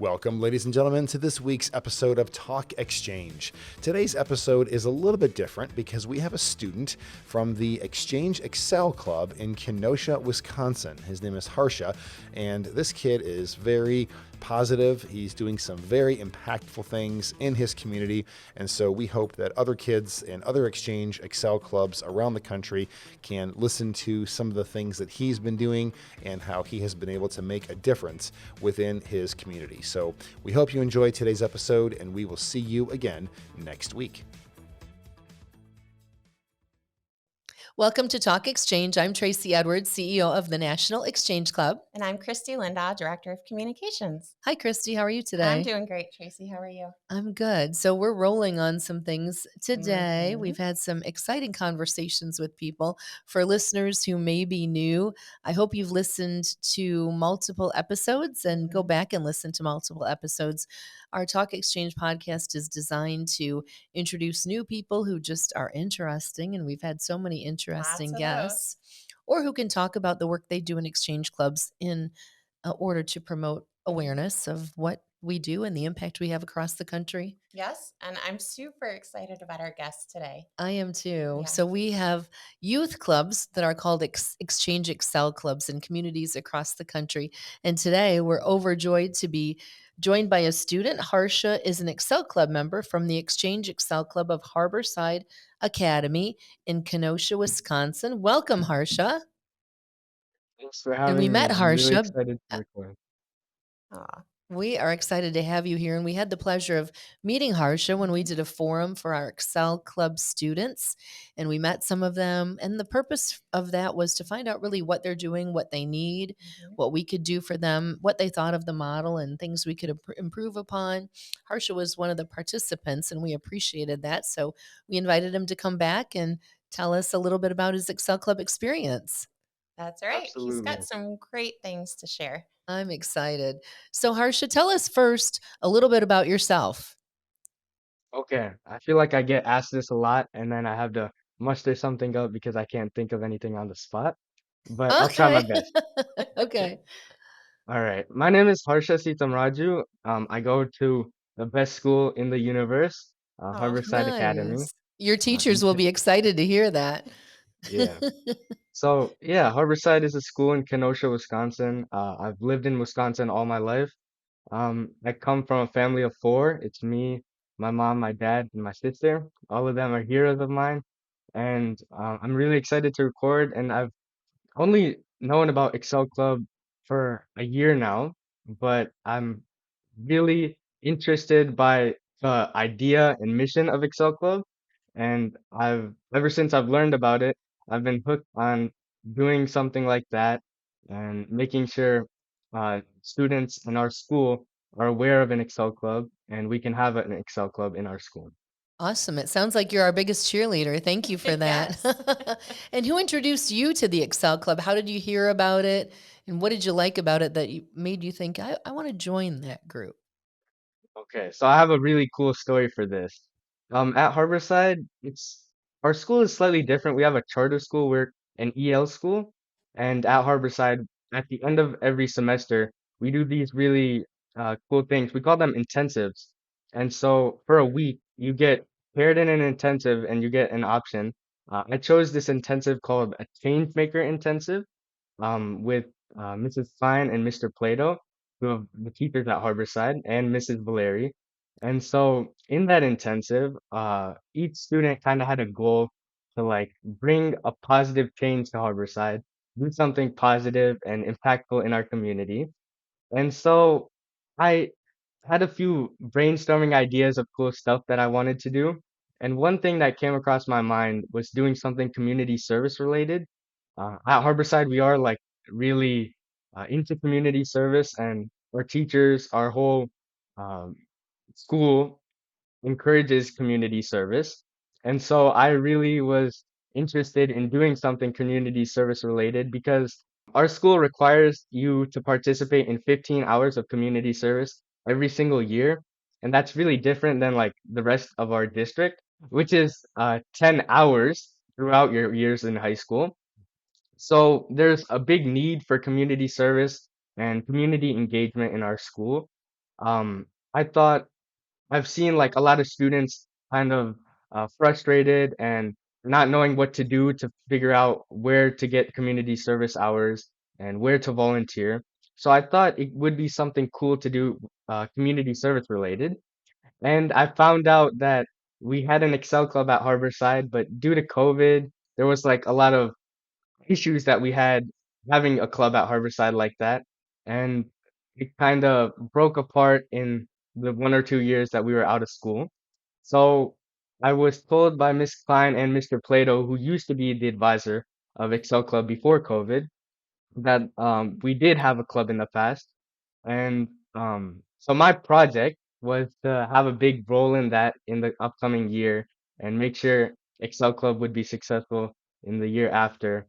Welcome, ladies and gentlemen, to this week's episode of Talk Exchange. Today's episode is a little bit different because we have a student from the Exchange Excel Club in Kenosha, Wisconsin. His name is Harsha, and this kid is very positive. He's doing some very impactful things in his community, and so we hope that other kids and other Exchange Excel clubs around the country can listen to some of the things that he's been doing and how he has been able to make a difference within his community. So we hope you enjoy today's episode, and we will see you again next week. Welcome to Talk Exchange. I'm Tracey Edwards, CEO of the National Exchange Club. And I'm Kristie Lindahl, Director of Communications. Hi, Kristie. How are you today? I'm doing great, Tracey. How are you? I'm good. So we're rolling on some things today. We've had some exciting conversations with people. For listeners who may be new, I hope you've listened to multiple episodes and go back and listen to multiple episodes. Our Talk Exchange podcast is designed to introduce new people who just are interesting, and we've had so many interesting guests, or who can talk about the work they do in exchange clubs in order to promote awareness of what we do and the impact we have across the country. Yes, and I'm super excited about our guests today. I am too. Yes. So we have youth clubs that are called Exchange Excel clubs in communities across the country. And today we're overjoyed to be joined by a student. Harsha is an Excel club member from the Exchange Excel Club of Harborside Academy in Kenosha, Wisconsin. Welcome, Harsha. Thanks for having And we me. met I'm really Harsha. excited to record. We are excited to have you here, and we had the pleasure of meeting Harsha when we did a forum for our Excel Club students, and we met some of them, and the purpose of that was to find out really what they're doing, what they need, what we could do for them, what they thought of the model, and things we could improve upon. Harsha was one of the participants, and we appreciated that, so we invited him to come back and tell us a little bit about his Excel Club experience. That's right. Absolutely. He's got some great things to share. I'm excited. So, Harsha, tell us first a little bit about yourself. Okay, I feel like I get asked this a lot, and then I have to muster something up because I can't think of anything on the spot, but I'll try my best. Okay. All right, my name is Harsha Sitamraju. I go to the best school in the universe, Harborside Academy. Nice. Your teachers will be excited to hear that. Yeah. So yeah, Harborside is a school in Kenosha, Wisconsin. I've lived in Wisconsin all my life. I come from a family of four. It's me, my mom, my dad, and my sister. All of them are heroes of mine, and I'm really excited to record. And I've only known about Excel Club for a year now, but I'm really interested by the idea and mission of Excel Club. And ever since I've learned about it, I've been hooked on doing something like that and making sure students in our school are aware of an Excel Club and we can have an Excel Club in our school. Awesome. It sounds like you're our biggest cheerleader. Thank you for that. And who introduced you to the Excel Club? How did you hear about it? And what did you like about it that made you think, I want to join that group? Okay, so I have a really cool story for this. At Harborside, our school is slightly different. We have a charter school, we're an EL school, and at Harborside, at the end of every semester, we do these really cool things. We call them intensives. And so for a week, you get paired in an intensive and you get an option. I chose this intensive called a Change Maker Intensive with Mrs. Fine and Mr. Plato, who are the teachers at Harborside, and Mrs. Valeri. And so in that intensive, each student kind of had a goal to like bring a positive change to Harborside, do something positive and impactful in our community. And so I had a few brainstorming ideas of cool stuff that I wanted to do. And one thing that came across my mind was doing something community service related. At Harborside, we are like really into community service, and our teachers, our whole um, school encourages community service. And so I really was interested in doing something community service related because our school requires you to participate in 15 hours of community service every single year. And that's really different than like the rest of our district, which is 10 hours throughout your years in high school. So there's a big need for community service and community engagement in our school. I thought I've seen like a lot of students kind of frustrated and not knowing what to do to figure out where to get community service hours and where to volunteer. So I thought it would be something cool to do community service related. And I found out that we had an Excel club at Harborside, but due to COVID, there was like a lot of issues that we had having a club at Harborside like that. And it kind of broke apart in the 1 or 2 years that we were out of school. So I was told by Miss Klein and Mr. Plato, who used to be the advisor of Excel Club before COVID, that we did have a club in the past. And so my project was to have a big role in that in the upcoming year and make sure Excel Club would be successful in the year after.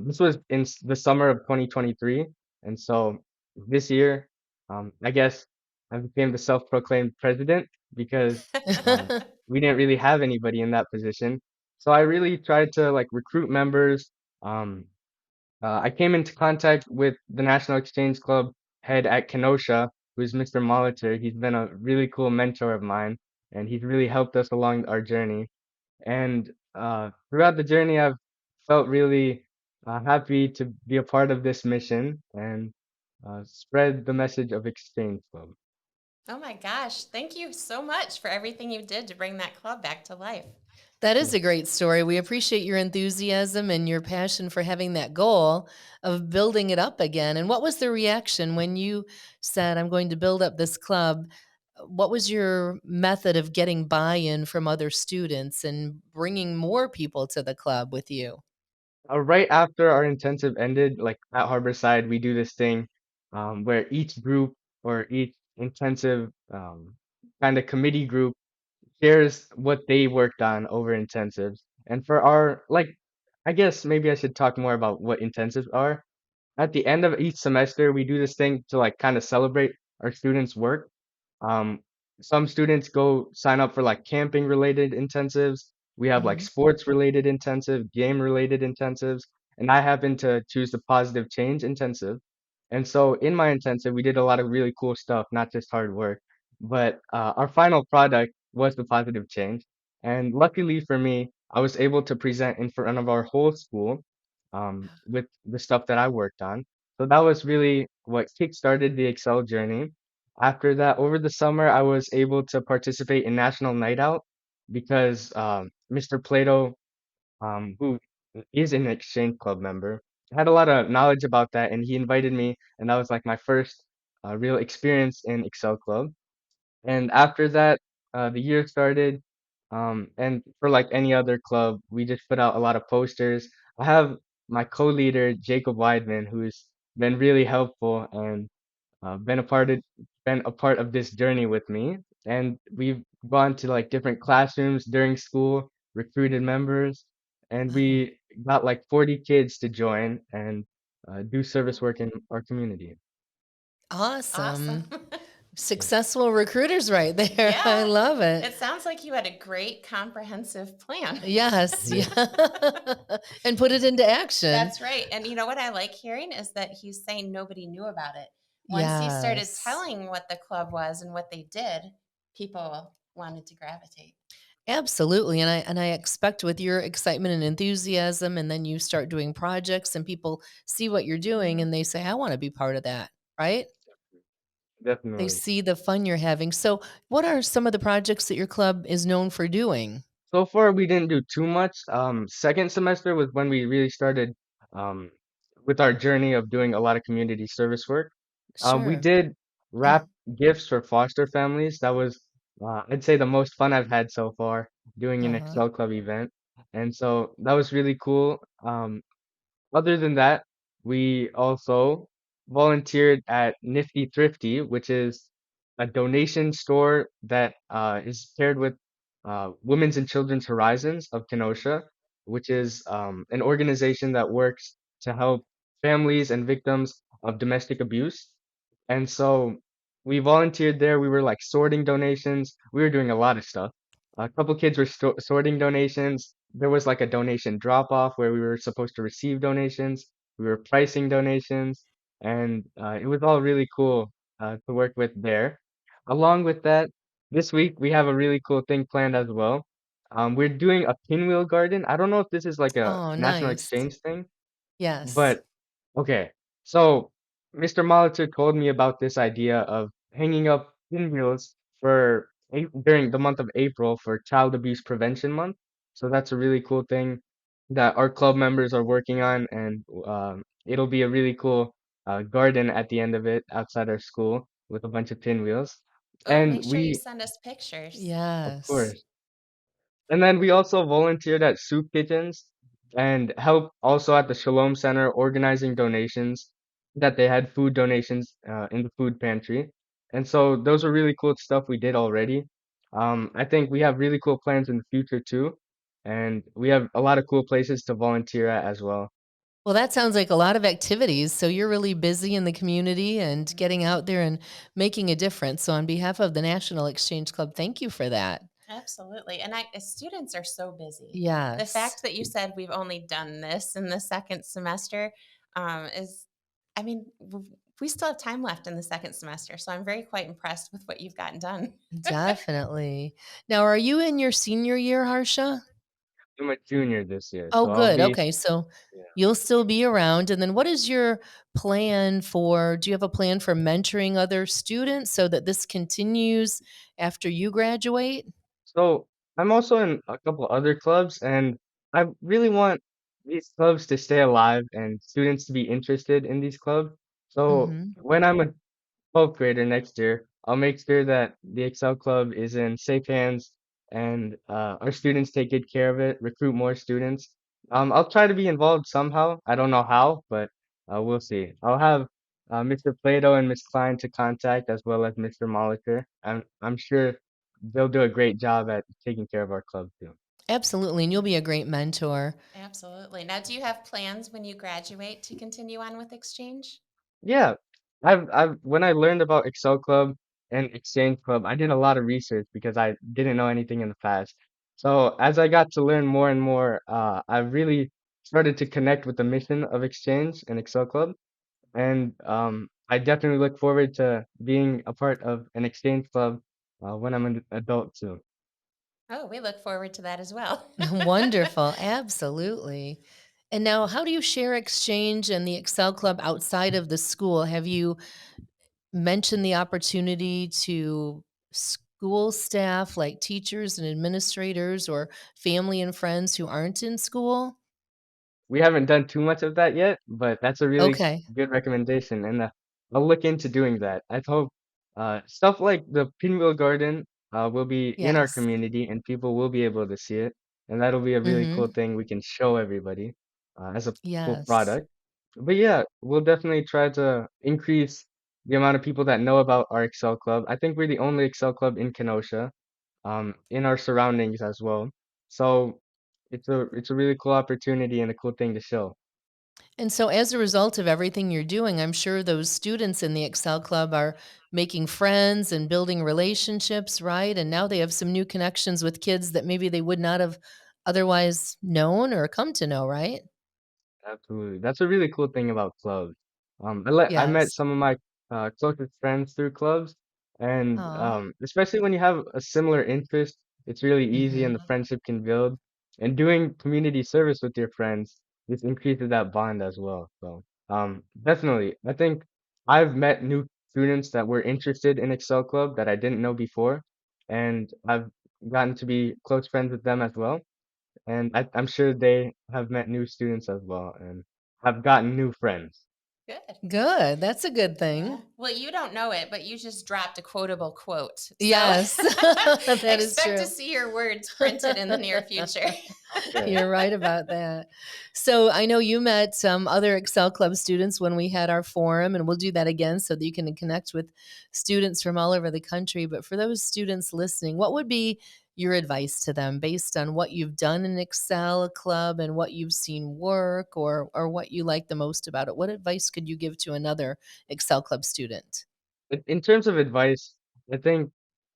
This was in the summer of 2023. And so this year, I guess I became the self-proclaimed president because um, we didn't really have anybody in that position. So I really tried to like recruit members. Um, I came into contact with the National Exchange Club head at Kenosha, who's Mr. Molitor. He's been a really cool mentor of mine, and he's really helped us along our journey. And throughout the journey, I've felt really happy to be a part of this mission and spread the message of Exchange Club. Oh my gosh. Thank you so much for everything you did to bring that club back to life. That is Yeah. a great story. We appreciate your enthusiasm and your passion for having that goal of building it up again. And what was the reaction when you said, I'm going to build up this club? What was your method of getting buy in from other students and bringing more people to the club with you? Right after our intensive ended, like at Harborside, we do this thing where each group or each intensive kind of committee group shares what they worked on over intensives. And for our, like, I guess maybe I should talk more about what intensives are. At the end of each semester, we do this thing to like kind of celebrate our students' work. Um, some students go sign up for like camping related intensives. We have like Mhm. sports related intensive, game related intensives, and I happen to choose the positive change intensive. And so in my intensive, we did a lot of really cool stuff, not just hard work. But our final product was the positive change. And luckily for me, I was able to present in front of our whole school with the stuff that I worked on. So that was really what kickstarted the Excel journey. After that, over the summer, I was able to participate in National Night Out because Mr. Plato, who is an Exchange Club member, had a lot of knowledge about that, and he invited me, and that was like my first real experience in Excel Club. And after that, the year started, and for like any other club, we just put out a lot of posters. I have my co-leader, Jacob Weidman, who's been really helpful and been a been a part of this journey with me. And we've gone to like different classrooms during school, recruited members, and Oh, we got like 40 kids to join and do service work in our community. Awesome. awesome. Successful recruiters right there. I Yeah. love it. It sounds like you had a great comprehensive plan. Yes, Yeah. yeah. And put it into action. That's right. And you know what I like hearing is that he's saying nobody knew about it. Once he started Yes. telling what the club was and what they did, people wanted to gravitate. Absolutely. And I expect with your excitement and enthusiasm and then you start doing projects and people see what you're doing Mhm. and they say I want to be part of that, right? They Definitely. see the fun you're having. So, what are some of the projects that your club is known for doing? So far, we didn't do too much. Second semester was when we really started um, with our journey of doing a lot of community service work. We Sure. did wrap gifts for foster families. That was, I'd say, the most fun I've had so far doing an Uh-huh. Excel Club event. And so that was really cool. Other than that, we also volunteered at Nifty Thrifty, which is a donation store that is paired with Women's and Children's Horizons of Kenosha, which is an organization that works to help families and victims of domestic abuse. And so we volunteered there. We were like sorting donations. We were doing a lot of stuff. A couple kids were sorting donations. There was like a donation drop off where we were supposed to receive donations. We were pricing donations, and it was all really cool to work with there. along with that, this week we have a really cool thing planned as well. We're doing a pinwheel garden. I don't know if this is like a Oh, national nice. exchange thing, Yes. but okay. So Mr. Molitor told me about this idea of hanging up pinwheels for during the month of April for Child Abuse Prevention Month. So that's a really cool thing that our club members are working on, and it'll be a really cool garden at the end of it outside our school with a bunch of pinwheels. Oh, And make sure you we, send us pictures. of Yes. course, and then we also volunteered at soup kitchens and helped also at the Shalom Center organizing donations that they had food donations in the food pantry. And so those are really cool stuff we did already. I think we have really cool plans in the future too. And we have a lot of cool places to volunteer at as well. Well, that sounds like a lot of activities. So you're really busy in the community and getting out there and making a difference. So on behalf of the National Exchange Club, thank you for that. Absolutely. And students are so busy. The Yes, fact that you said we've only done this in the second semester is, I mean, we still have time left in the second semester. So I'm very quite impressed with what you've gotten done. definitely. Now, are you in your senior year, Harsha? I'm a junior this year, Oh, so I'll good. be, Okay. So yeah. you'll still be around. And then what is your plan for? Do you have a plan for mentoring other students so that this continues after you graduate? So I'm also in a couple other clubs, and I really want these clubs to stay alive and students to be interested in these clubs. So Hmm. when I'm a 12th grader next year, I'll make sure that the Excel Club is in safe hands and our students take good care of it, recruit more students. I'll try to be involved somehow. I don't know how, but we'll see. I'll have Mr. Plato and Miss Klein to contact as well as Mr. Molitor. I'm sure they'll do a great job at taking care of our club too. Absolutely. And you'll be a great mentor. Absolutely. Now, do you have plans when you graduate to continue on with exchange? Yeah, I've when I learned about Excel Club and Exchange Club, I did a lot of research because I didn't know anything in the past. So as I got to learn more and more, I really started to connect with the mission of Exchange and Excel Club, and I definitely look forward to being a part of an Exchange Club when I'm an adult too. Oh, we look forward to that as well. Wonderful. Absolutely. And now, how do you share Exchange and the Excel Club outside of the school? Have you mentioned the opportunity to school staff like teachers and administrators or family and friends who aren't in school? We haven't done too much of that yet, but that's a really Okay. good recommendation, and I'll look into doing that. I hope stuff like the Pinwheel Garden will be in our Yes. community, and people will be able to see it, and that'll be a really cool Mhm. thing we can show everybody as a cool Yes. product. But yeah, we'll definitely try to increase the amount of people that know about our Excel Club. I think we're the only Excel Club in Kenosha, in our surroundings as well. So it's a really cool opportunity and a cool thing to show. And so as a result of everything you're doing, I'm sure those students in the Excel Club are making friends and building relationships, right? And now they have some new connections with kids that maybe they would not have otherwise known or come to know, right? Absolutely. That's a really cool thing about clubs. I met Yes. some of my closest friends through clubs, and Aw. especially when you have a similar interest, it's really easy and Mhm. the friendship can build. And doing community service with your friends, this increases that bond as well. So, definitely, I think I've met new students that were interested in Excel Club that I didn't know before, and I've gotten to be close friends with them as well. And I'm sure they have met new students as well and have gotten new friends. Good. Good. That's a good Yeah. thing. Well, you don't know it, but you just dropped a quotable quote. So Yes. That is expect to true. see your words printed in the near future. Okay. You're right about that. So I know you met some other Excel Club students when we had our forum, and we'll do that again so that you can connect with students from all over the country. But for those students listening, what would be your advice to them based on what you've done in Excel Club and what you've seen work or what you like the most about it? What advice could you give to another Excel Club student? In terms of advice, I think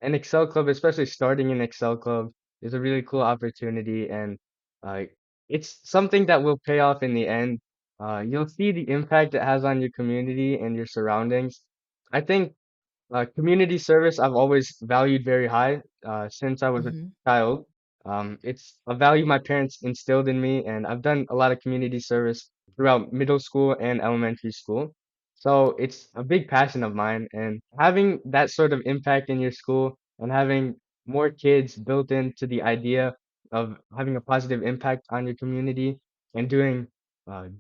an Excel club, especially starting an Excel club, is a really cool opportunity, and uh, it's something that will pay off in the end. You'll see the impact it has on your community and your surroundings. I think Community service I've always valued very high since I was a Hmm. child. It's a value my parents instilled in me, and I've done a lot of community service throughout middle school and elementary school. So it's a big passion of mine, and having that sort of impact in your school and having more kids built into the idea of having a positive impact on your community and doing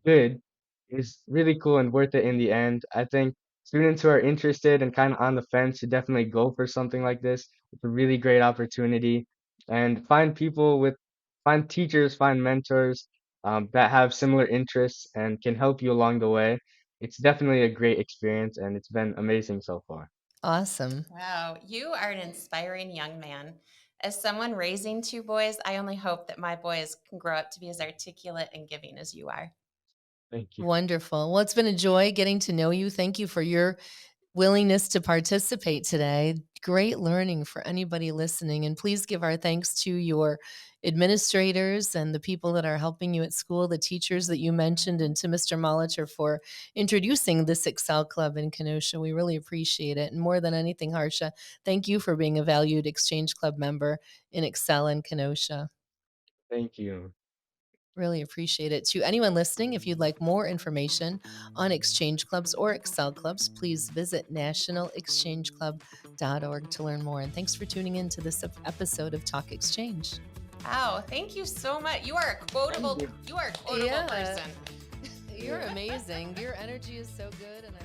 good is really cool and worth it in the end. I think students who are interested and kind of on the fence should definitely go for something like this. It's a really great opportunity, and find teachers, find mentors that have similar interests and can help you along the way. It's definitely a great experience, and it's been amazing so far. Awesome. Wow, you are an inspiring young man. As someone raising two boys, I only hope that my boys can grow up to be as articulate and giving as you are. Thank you. Wonderful. Well, it's been a joy getting to know you. Thank you for your willingness to participate today. Great learning for anybody listening. And please give our thanks to your administrators and the people that are helping you at school, the teachers that you mentioned, and to Mr. Molitor for introducing this Excel Club in Kenosha. We really appreciate it. And more than anything, Harsha, thank you for being a valued Exchange Club member in Excel in Kenosha. Thank you. Really appreciate it. To anyone listening, if you'd like more information on exchange clubs or Excel clubs, please visit nationalexchangeclub.org to learn more. And thanks for tuning in to this episode of Talk Exchange. Wow, thank you so much. You are a quotable Thank you. you are a quotable Yeah. person. You're amazing. Your energy is so good, and I